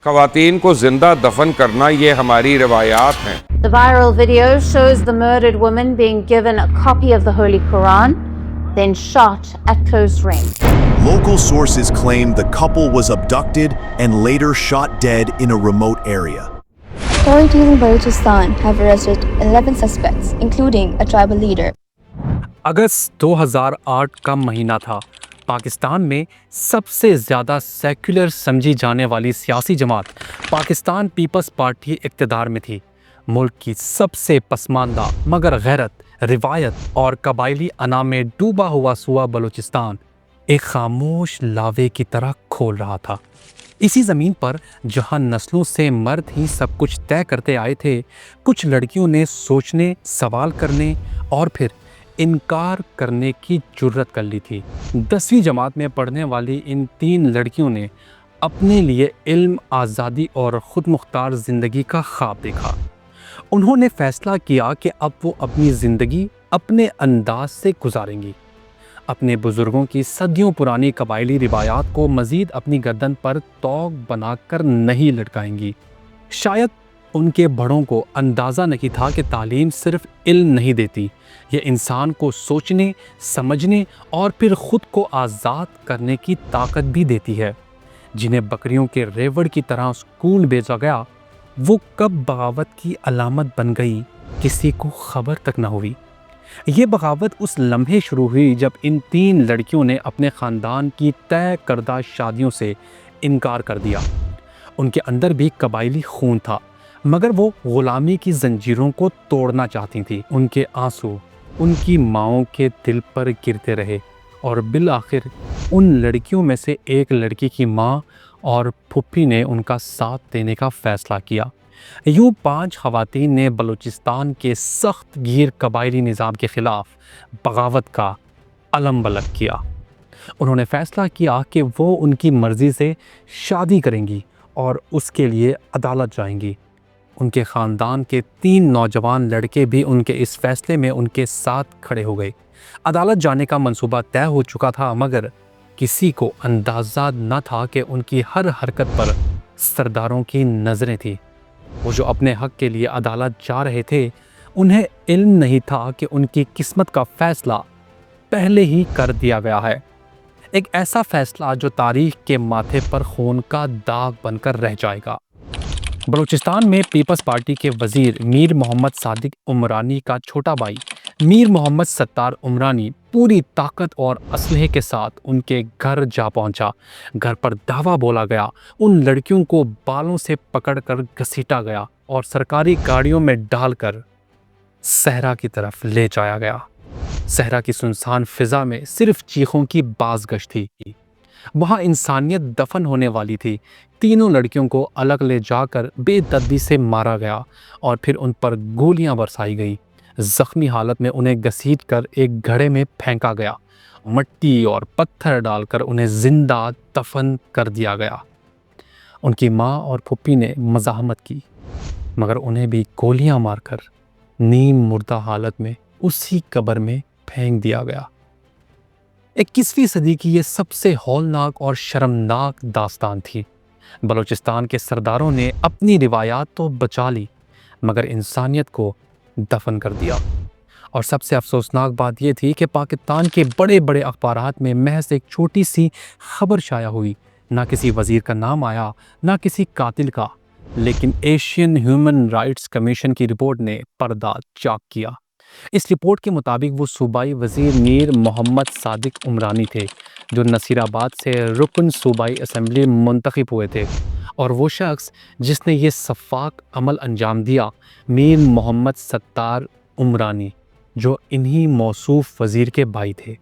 خواتین کو زندہ دفن کرنا یہ ہماری روایات ہیں۔ The viral video shows the murdered woman being given a copy of the Holy Quran, then shot at close range. Local sources claim the couple was abducted and later shot dead in a remote area. Authorities in Balochistan have arrested 11 suspects, including a tribal leader. اگست 2008 کا مہینہ تھا۔ پاکستان میں سب سے زیادہ secular سمجھی جانے والی سیاسی جماعت پاکستان پیپلز پارٹی اقتدار میں تھی۔ ملک کی سب سے پسماندہ مگر غیرت، روایت اور قبائلی انا میں ڈوبا ہوا صوبہ بلوچستان ایک خاموش لاوے کی طرح کھول رہا تھا۔ اسی زمین پر جہاں نسلوں سے مرد ہی سب کچھ طے کرتے آئے تھے، کچھ لڑکیوں نے سوچنے، سوال کرنے اور پھر انکار کرنے کی جرت کر لی تھی۔ 10ویں جماعت میں پڑھنے والی ان 3 لڑکیوں نے اپنے لیے علم، آزادی اور خود مختار زندگی کا خواب دیکھا۔ انہوں نے فیصلہ کیا کہ اب وہ اپنی زندگی اپنے انداز سے گزاریں گی، اپنے بزرگوں کی صدیوں پرانی قبائلی روایات کو مزید اپنی گردن پر طوق بنا کر نہیں لٹکائیں گی۔ شاید ان کے بڑوں کو اندازہ نہیں تھا کہ تعلیم صرف علم نہیں دیتی، یہ انسان کو سوچنے، سمجھنے اور پھر خود کو آزاد کرنے کی طاقت بھی دیتی ہے۔ جنہیں بکریوں کے ریوڑ کی طرح اسکول بھیجا گیا، وہ کب بغاوت کی علامت بن گئی کسی کو خبر تک نہ ہوئی۔ یہ بغاوت اس لمحے شروع ہوئی جب ان 3 لڑکیوں نے اپنے خاندان کی طے کردہ شادیوں سے انکار کر دیا۔ ان کے اندر بھی قبائلی خون تھا، مگر وہ غلامی کی زنجیروں کو توڑنا چاہتی تھیں۔ ان کے آنسو ان کی ماؤں کے دل پر گرتے رہے اور بالآخر ان لڑکیوں میں سے ایک لڑکی کی ماں اور پھپھی نے ان کا ساتھ دینے کا فیصلہ کیا۔ یوں 5 خواتین نے بلوچستان کے سخت گیر قبائلی نظام کے خلاف بغاوت کا علم بلند کیا۔ انہوں نے فیصلہ کیا کہ وہ ان کی مرضی سے شادی کریں گی اور اس کے لیے عدالت جائیں گی۔ ان کے خاندان کے 3 نوجوان لڑکے بھی ان کے اس فیصلے میں ان کے ساتھ کھڑے ہو گئے۔ عدالت جانے کا منصوبہ طے ہو چکا تھا، مگر کسی کو اندازہ نہ تھا کہ ان کی ہر حرکت پر سرداروں کی نظریں تھیں۔ وہ جو اپنے حق کے لیے عدالت جا رہے تھے، انہیں علم نہیں تھا کہ ان کی قسمت کا فیصلہ پہلے ہی کر دیا گیا ہے۔ ایک ایسا فیصلہ جو تاریخ کے ماتھے پر خون کا داغ بن کر رہ جائے گا۔ بلوچستان میں پیپلز پارٹی کے وزیر میر محمد صادق عمرانی کا چھوٹا بھائی میر محمد ستار عمرانی پوری طاقت اور اسلحے کے ساتھ ان کے گھر جا پہنچا۔ گھر پر دعویٰ بولا گیا، ان لڑکیوں کو بالوں سے پکڑ کر گھسیٹا گیا اور سرکاری گاڑیوں میں ڈال کر صحرا کی طرف لے جایا گیا۔ صحرا کی سنسان فضا میں صرف چیخوں کی بازگشت تھی۔ وہاں انسانیت دفن ہونے والی تھی۔ تینوں لڑکیوں کو الگ لے جا کر بے دردی سے مارا گیا اور پھر ان پر گولیاں برسائی گئیں۔ زخمی حالت میں انہیں گھسیٹ کر ایک گھڑے میں پھینکا گیا، مٹی اور پتھر ڈال کر انہیں زندہ دفن کر دیا گیا۔ ان کی ماں اور پھپھی نے مزاحمت کی، مگر انہیں بھی گولیاں مار کر نیم مردہ حالت میں اسی قبر میں پھینک دیا گیا۔ 21ویں صدی کی یہ سب سے ہولناک اور شرمناک داستان تھی۔ بلوچستان کے سرداروں نے اپنی روایات تو بچا لی، مگر انسانیت کو دفن کر دیا۔ اور سب سے افسوسناک بات یہ تھی کہ پاکستان کے بڑے بڑے اخبارات میں محض ایک چھوٹی سی خبر شائع ہوئی، نہ کسی وزیر کا نام آیا، نہ کسی قاتل کا، لیکن ایشین ہیومن رائٹس کمیشن کی رپورٹ نے پردہ چاک کیا۔ اس رپورٹ کے مطابق وہ صوبائی وزیر میر محمد صادق عمرانی تھے، جو نصیر آباد سے رکن صوبائی اسمبلی منتخب ہوئے تھے، اور وہ شخص جس نے یہ سفاک عمل انجام دیا، میر محمد ستار عمرانی، جو انہی موصوف وزیر کے بھائی تھے۔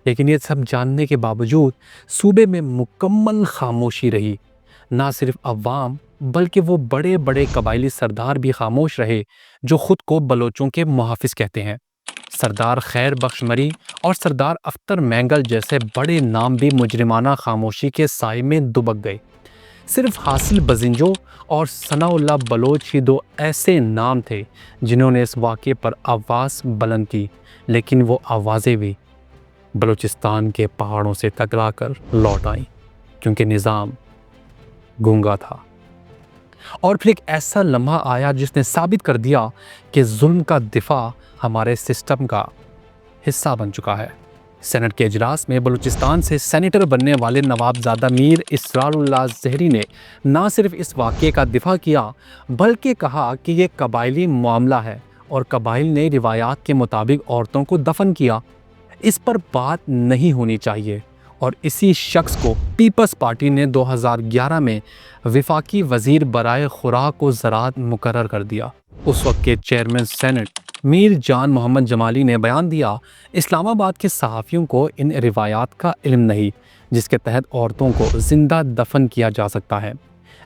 لیکن یہ سب جاننے کے باوجود صوبے میں مکمل خاموشی رہی۔ نہ صرف عوام بلکہ وہ بڑے بڑے قبائلی سردار بھی خاموش رہے جو خود کو بلوچوں کے محافظ کہتے ہیں۔ سردار خیر بخش مری اور سردار اختر مینگل جیسے بڑے نام بھی مجرمانہ خاموشی کے سائے میں دبک گئے۔ صرف حاصل بزنجو اور ثناء اللہ بلوچ ہی 2 ایسے نام تھے جنہوں نے اس واقعے پر آواز بلند کی، لیکن وہ آوازیں بھی بلوچستان کے پہاڑوں سے ٹکرا کر لوٹ آئیں، کیونکہ نظام گونگا تھا۔ اور پھر ایک ایسا لمحہ آیا جس نے ثابت کر دیا کہ ظلم کا دفاع ہمارے سسٹم کا حصہ بن چکا ہے۔ سینٹ کے اجلاس میں بلوچستان سے سینیٹر بننے والے نوابزادہ میر اسرار اللہ زہری نے نہ صرف اس واقعے کا دفاع کیا بلکہ کہا کہ یہ قبائلی معاملہ ہے اور قبائل نے روایات کے مطابق عورتوں کو دفن کیا، اس پر بات نہیں ہونی چاہیے۔ اور اسی شخص کو پیپلز پارٹی نے 2011 میں وفاقی وزیر برائے خوراک و زراعت مقرر کر دیا۔ اس وقت کے چیئرمین سینٹ میر جان محمد جمالی نے بیان دیا، اسلام آباد کے صحافیوں کو ان روایات کا علم نہیں جس کے تحت عورتوں کو زندہ دفن کیا جا سکتا ہے۔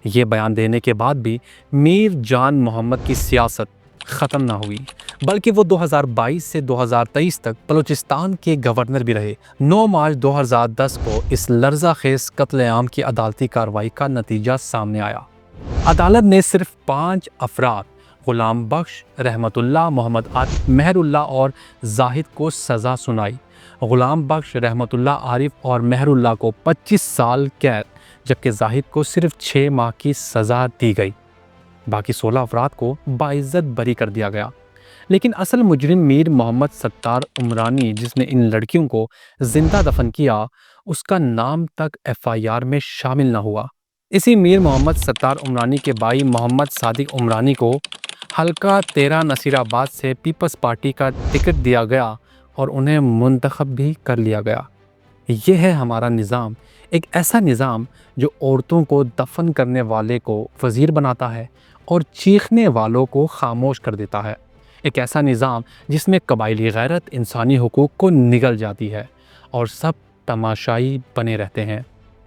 یہ بیان دینے کے بعد بھی میر جان محمد کی سیاست ختم نہ ہوئی بلکہ وہ 2022 سے 2023 تک بلوچستان کے گورنر بھی رہے۔ 9 مارچ 2010 کو اس لرزہ خیز قتل عام کی عدالتی کارروائی کا نتیجہ سامنے آیا۔ عدالت نے صرف 5 افراد غلام بخش، رحمت اللہ، محمد عاطف، مہر اللہ اور زاہد کو سزا سنائی۔ غلام بخش، رحمت اللہ، عارف اور مہر اللہ کو 25 سال قید جبکہ زاہد کو صرف 6 ماہ کی سزا دی گئی۔ باقی 16 افراد کو باعزت بری کر دیا گیا۔ لیکن اصل مجرم میر محمد ستار عمرانی جس نے ان لڑکیوں کو زندہ دفن کیا، اس کا نام تک FIR میں شامل نہ ہوا۔ اسی میر محمد ستار عمرانی کے بھائی محمد صادق عمرانی کو حلقہ 13 نصیر آباد سے پیپلز پارٹی کا ٹکٹ دیا گیا اور انہیں منتخب بھی کر لیا گیا۔ یہ ہے ہمارا نظام، ایک ایسا نظام جو عورتوں کو دفن کرنے والے کو وزیر بناتا ہے اور چیخنے والوں کو خاموش کر دیتا ہے۔ ایک ایسا نظام جس میں قبائلی غیرت انسانی حقوق کو نگل جاتی ہے اور سب تماشائی بنے رہتے ہیں۔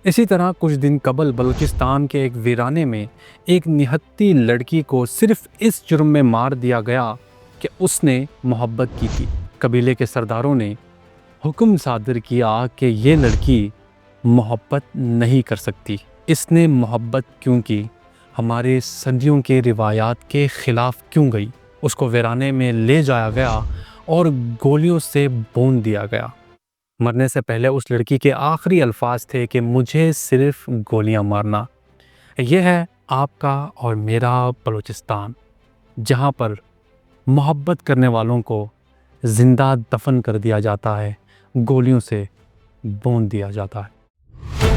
اسی طرح کچھ دن قبل بلوچستان کے ایک ویرانے میں ایک نہتی لڑکی کو صرف اس جرم میں مار دیا گیا کہ اس نے محبت کی تھی۔ قبیلے کے سرداروں نے حکم صادر کیا کہ یہ لڑکی محبت نہیں کر سکتی۔ اس نے محبت کیوں کی؟ ہمارے صدیوں کے روایات کے خلاف کیوں گئی؟ اس کو ویرانے میں لے جایا گیا اور گولیوں سے بون دیا گیا۔ مرنے سے پہلے اس لڑکی کے آخری الفاظ تھے کہ مجھے صرف گولیاں مارنا۔ یہ ہے آپ کا اور میرا بلوچستان، جہاں پر محبت کرنے والوں کو زندہ دفن کر دیا جاتا ہے، گولیوں سے بون دیا جاتا ہے۔